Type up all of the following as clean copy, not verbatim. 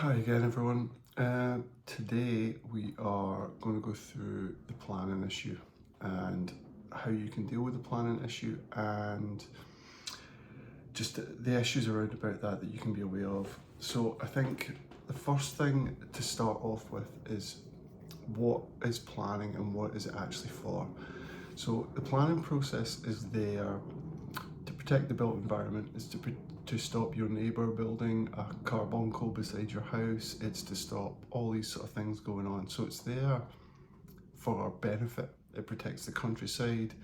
Hi again, everyone. Today we are going to go through the planning issue and how you can deal with the planning issue and just the issues around about that you can be aware of. So I think the first thing to start off with is what is planning and what is it actually for. So the planning process is there to protect the built environment, is to stop your neighbour building a carbuncle beside your house. It's to stop all these sort of things going on. So it's there for our benefit. It protects the countryside,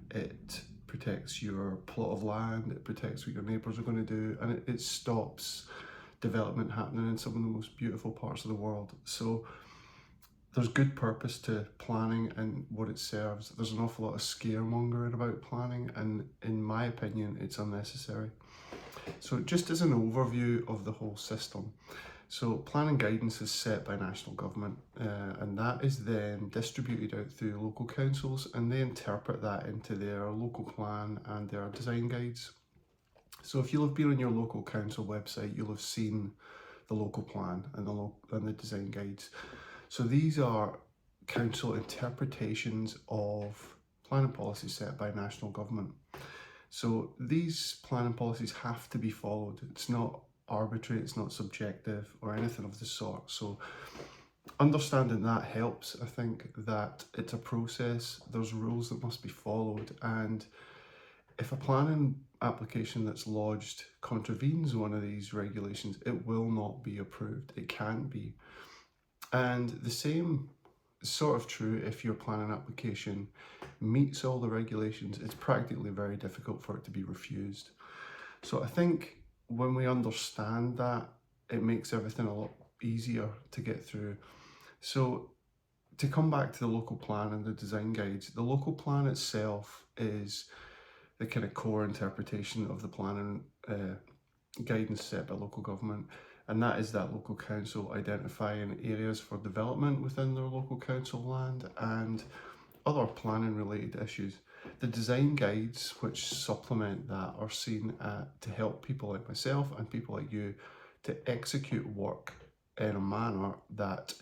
it protects your plot of land, it protects what your neighbours are going to do, and it stops development happening in some of the most beautiful parts of the world. So there's good purpose to planning and what it serves. There's an awful lot of scaremongering about planning, and in my opinion, it's unnecessary. So just as an overview of the whole system, so planning guidance is set by national government, and that is then distributed out through local councils, and they interpret that into their local plan and their design guides. So if you'll have been on your local council website, you'll have seen the local plan and the design guides. So these are council interpretations of planning policies set by national government. So these planning policies have to be followed. It's not arbitrary, it's not subjective or anything of the sort. So understanding that helps. I think that it's a process, there's rules that must be followed, and if a planning application that's lodged contravenes one of these regulations, it will not be approved. It can't be. And the same is sort of true if your planning application meets all the regulations. It's practically very difficult for it to be refused. So I think when we understand that, it makes everything a lot easier to get through. So to come back to the local plan and the design guides, the local plan itself is the kind of core interpretation of the planning guidance set by local government, and that is that local council identifying areas for development within their local council land and other planning related issues. The design guides which supplement that are seen to help people like myself and people like you to execute work in a manner that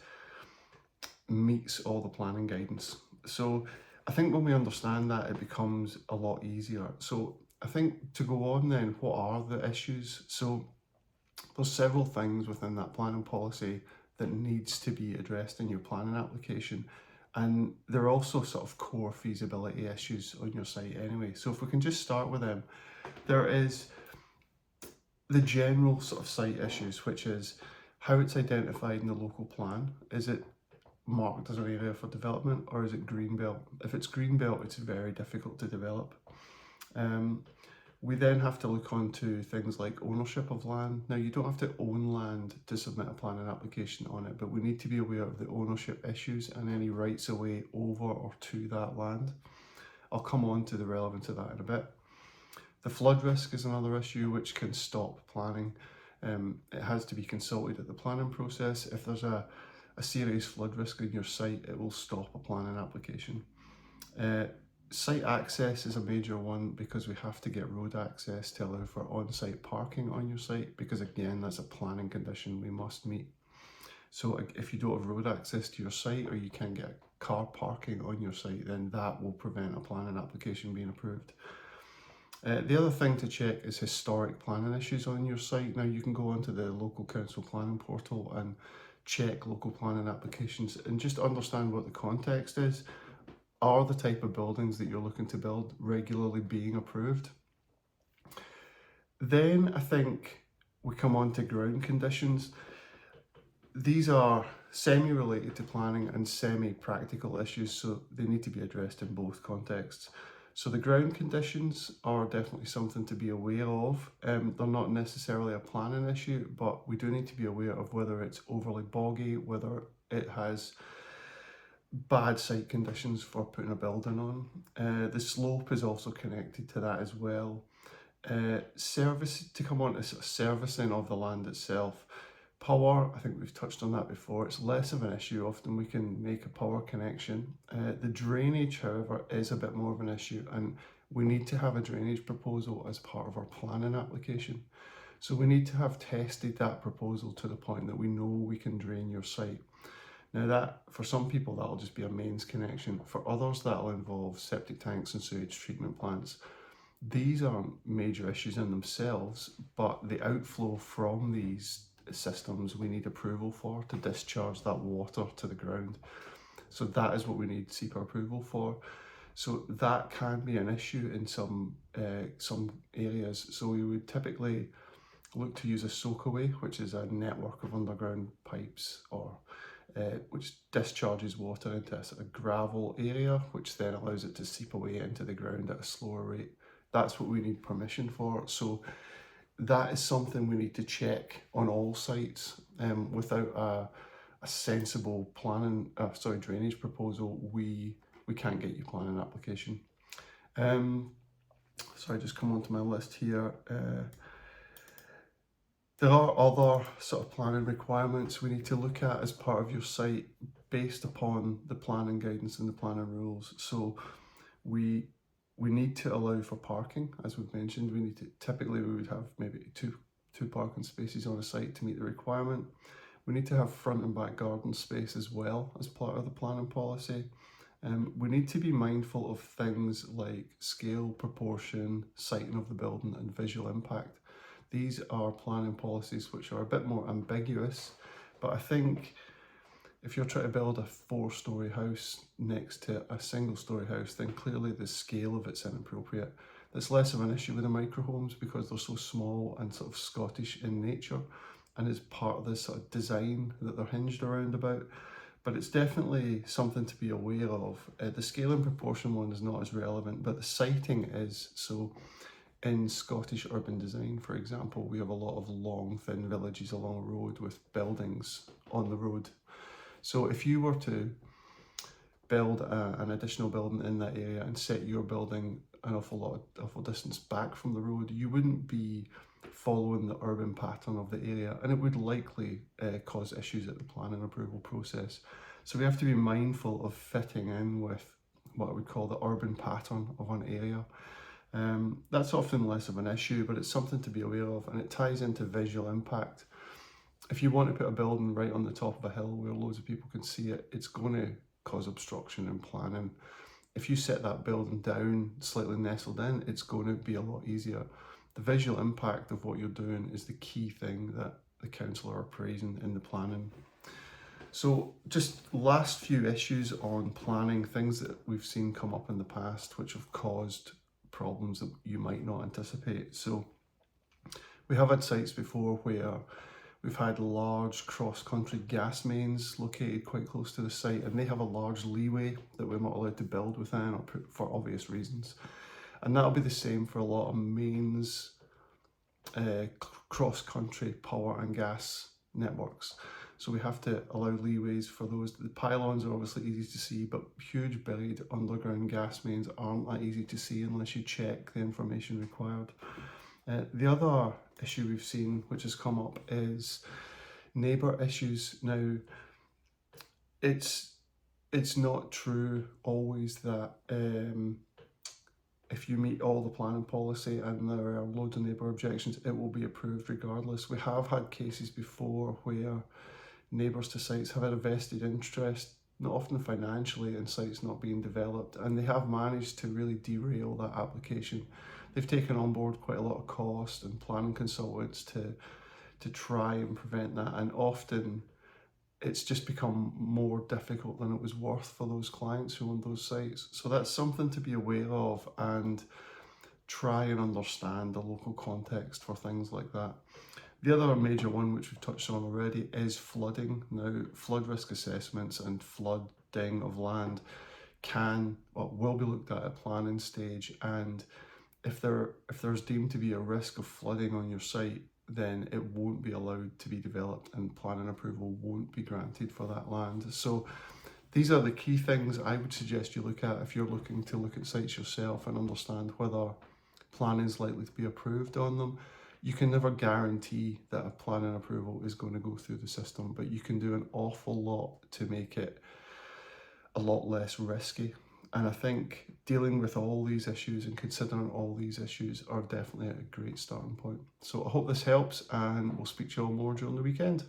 meets all the planning guidance. So I think when we understand that, it becomes a lot easier. So I think to go on then, what are the issues? So there's several things within that planning policy that needs to be addressed in your planning application. And there are also sort of core feasibility issues on your site anyway. So if we can just start with them, there is the general sort of site issues, which is how it's identified in the local plan. Is it marked as an area for development, or is it greenbelt? If it's greenbelt, it's very difficult to develop. We then have to look onto things like ownership of land. Now, you don't have to own land to submit a planning application on it, but we need to be aware of the ownership issues and any rights of way over or to that land. I'll come on to the relevance of that in a bit. The flood risk is another issue which can stop planning. It has to be consulted at the planning process. If there's a serious flood risk on your site, it will stop a planning application. Site access is a major one because we have to get road access to allow for on-site parking on your site, because again, that's a planning condition we must meet. So if you don't have road access to your site, or you can't get car parking on your site, then that will prevent a planning application being approved. The other thing to check is historic planning issues on your site. Now, you can go onto the local council planning portal and check local planning applications and just understand what the context is. Are the type of buildings that you're looking to build regularly being approved? Then I think we come on to ground conditions. These are semi-related to planning and semi-practical issues, so they need to be addressed in both contexts. So the ground conditions are definitely something to be aware of. They're not necessarily a planning issue, but we do need to be aware of whether it's overly boggy, whether it has bad site conditions for putting a building on. The slope is also connected to that as well. To come on to servicing of the land itself. Power, I think we've touched on that before, it's less of an issue. Often we can make a power connection. The drainage, however, is a bit more of an issue, and we need to have a drainage proposal as part of our planning application. So we need to have tested that proposal to the point that we know we can drain your site. Now that, for some people, that'll just be a mains connection. For others, that'll involve septic tanks and sewage treatment plants. These aren't major issues in themselves, but the outflow from these systems we need approval for to discharge that water to the ground. So that is what we need SEPA approval for. So that can be an issue in some areas. So we would typically look to use a soakaway, which is a network of underground pipes, or which discharges water into a gravel area, which then allows it to seep away into the ground at a slower rate. That's what we need permission for. So that is something we need to check on all sites. Without a sensible drainage proposal, we can't get you planning application. So I just come onto my list here. There are other sort of planning requirements we need to look at as part of your site based upon the planning guidance and the planning rules. So we need to allow for parking, as we've mentioned. Typically we would have maybe two parking spaces on a site to meet the requirement. We need to have front and back garden space as well as part of the planning policy. We need to be mindful of things like scale, proportion, siting of the building and visual impact. These are planning policies which are a bit more ambiguous, but I think if you're trying to build a 4-storey house next to a single-storey house, then clearly the scale of it's inappropriate. That's less of an issue with the microhomes because they're so small and sort of Scottish in nature, and is part of this sort of design that they're hinged around about. But it's definitely something to be aware of. The scale and proportion one is not as relevant, but the siting is. So in Scottish urban design, for example, we have a lot of long, thin villages along a road with buildings on the road. So if you were to build an additional building in that area and set your building an awful distance back from the road, you wouldn't be following the urban pattern of the area, and it would likely cause issues at the planning approval process. So we have to be mindful of fitting in with what I would call the urban pattern of an area. That's often less of an issue, but it's something to be aware of, and it ties into visual impact. If you want to put a building right on the top of a hill where loads of people can see it, it's going to cause obstruction in planning. If you set that building down, slightly nestled in, it's going to be a lot easier. The visual impact of what you're doing is the key thing that the council are appraising in the planning. So just last few issues on planning, things that we've seen come up in the past which have caused problems that you might not anticipate. So we have had sites before where we've had large cross-country gas mains located quite close to the site, and they have a large leeway that we're not allowed to build within, or for obvious reasons. And that'll be the same for a lot of mains, cross-country power and gas networks. So we have to allow leeways for those. The pylons are obviously easy to see, but huge buried underground gas mains aren't that easy to see unless you check the information required. The other issue we've seen, which has come up, is neighbour issues. Now, it's not true always that if you meet all the planning policy and there are loads of neighbour objections, it will be approved regardless. We have had cases before where neighbours to sites have had a vested interest, not often financially, in sites not being developed, and they have managed to really derail that application. They've taken on board quite a lot of cost and planning consultants to try and prevent that, and often it's just become more difficult than it was worth for those clients who own those sites. So that's something to be aware of, and try and understand the local context for things like that. The other major one, which we've touched on already, is flooding. Now, flood risk assessments and flooding of land will be looked at planning stage, and if there's deemed to be a risk of flooding on your site, then it won't be allowed to be developed and planning approval won't be granted for that land. So these are the key things I would suggest you look at if you're looking to look at sites yourself and understand whether planning is likely to be approved on them. You can never guarantee that a planning approval is going to go through the system, but you can do an awful lot to make it a lot less risky. And I think dealing with all these issues and considering all these issues are definitely a great starting point. So I hope this helps, and we'll speak to you all more during the weekend.